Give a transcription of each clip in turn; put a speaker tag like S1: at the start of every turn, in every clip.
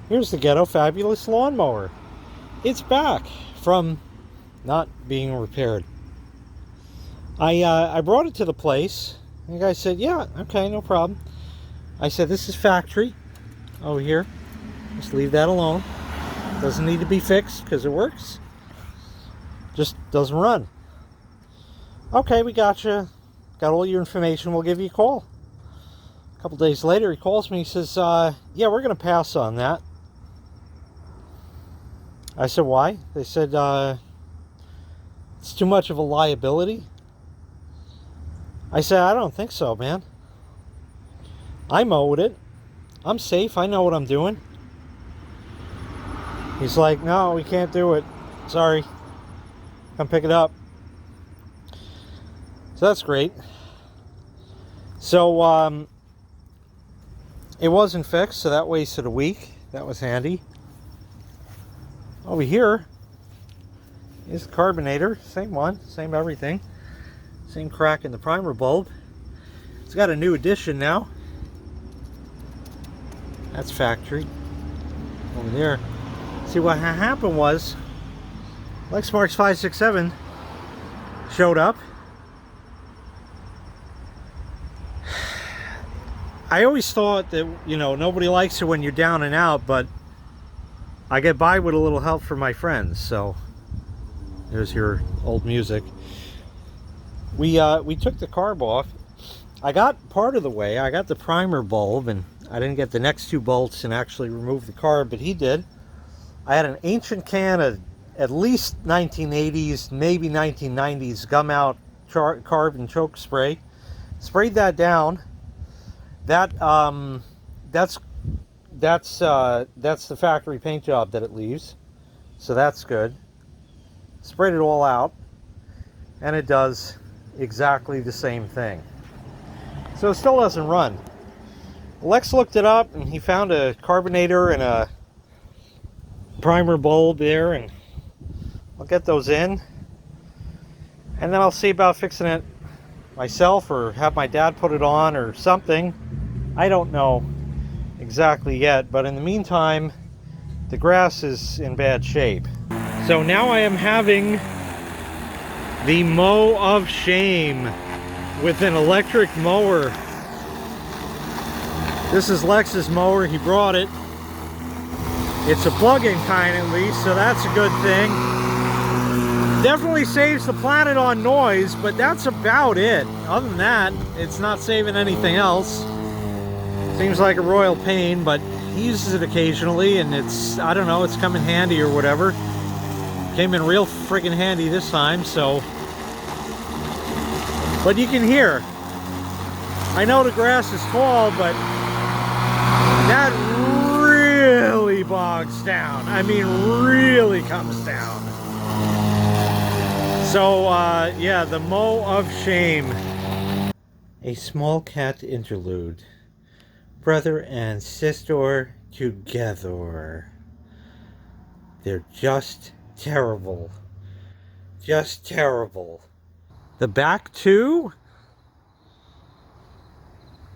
S1: Here's the ghetto-fabulous lawnmower. It's back from not being repaired. I brought it to the place, and the guy said, yeah, okay, no problem. I said, this is factory over here. Just leave that alone. Doesn't need to be fixed because it works. Just doesn't run. Okay, we got you. Got all your information. We'll give you a call. A couple days later, he calls me. He says, yeah, we're going to pass on that. I said, why? They said, it's too much of a liability. I said, I don't think so, man. I mowed it. I'm safe. I know what I'm doing. He's like, no, we can't do it. Sorry. Come pick it up. So that's great. So, it wasn't fixed, so that wasted a week. That was handy. Over here is the carbonator. Same one, same everything. Same crack in the primer bulb. It's got a new addition now. That's factory. Over there. See, what happened was Lexmark's 567 showed up. I always thought that, you know, nobody likes it when you're down and out, but I get by with a little help from my friends. So there's your old music. We took the carb off. I got part of the way. I got the primer bulb, and I didn't get the next two bolts and actually remove the carb, but he did. I had an ancient can of at least 1980s, maybe 1990s GUMOUT carb and choke spray. Sprayed that down. That's the factory paint job that it leaves, so that's good. Sprayed it all out, and it does exactly the same thing. So it still doesn't run. Lex looked it up, and he found a carbonator and a primer bulb there, and I'll get those in, and then I'll see about fixing it myself or have my dad put it on or something. I don't know exactly yet, but in the meantime, the grass is in bad shape. So now I am having the Mow of Shame with an electric mower. This is Lex's mower. He brought it. It's a plug-in kind at least, so that's a good thing. Definitely saves the planet on noise, but that's about it. Other than that, it's not saving anything else. Seems like a royal pain, but he uses it occasionally, and it's, I don't know, it's come in handy or whatever. Came in real friggin' handy this time, so. But you can hear. I know the grass is tall, but that really bogs down. I mean, really comes down. So, yeah, the Mow of Shame. A small cat interlude. Brother and sister together. They're just terrible. Just terrible. The back too?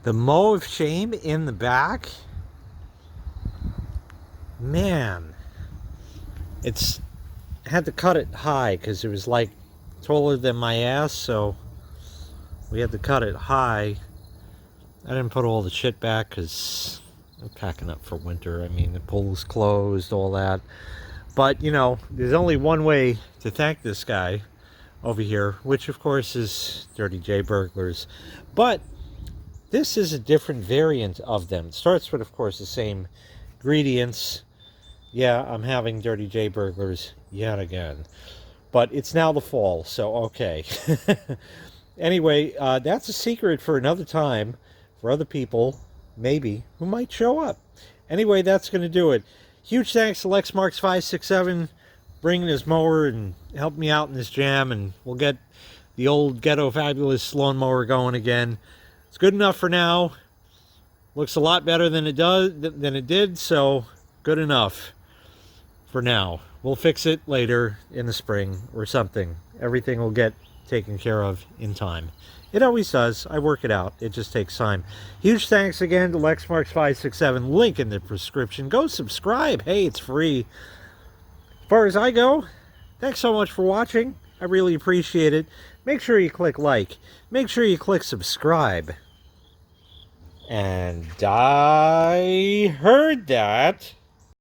S1: The Mow of Shame in the back? Man. It's had to cut it high because it was like taller than my ass, so we had to cut it high. I didn't put all the shit back because I'm packing up for winter. I mean, the pool's closed, all that. But, you know, there's only one way to thank this guy over here, which, of course, is Dirty J Burglars. But this is a different variant of them. It starts with, of course, the same ingredients. Yeah, I'm having Dirty J Burglars yet again. But it's now the fall, so okay. Anyway, that's a secret for another time. For other people, maybe, who might show up. Anyway, that's going to do it. Huge thanks to Lexmark's 567 bringing his mower and helping me out in this jam, and we'll get the old ghetto-fabulous lawnmower going again. It's good enough for now. Looks a lot better than it did, so good enough for now. We'll fix it later in the spring or something. Everything will get taken care of in time. It always does. I work it out. It just takes time. Huge thanks again to LexMarks567. Link in the description. Go subscribe. Hey, it's free. As far as I go, thanks so much for watching. I really appreciate it. Make sure you click like. Make sure you click subscribe. And I heard that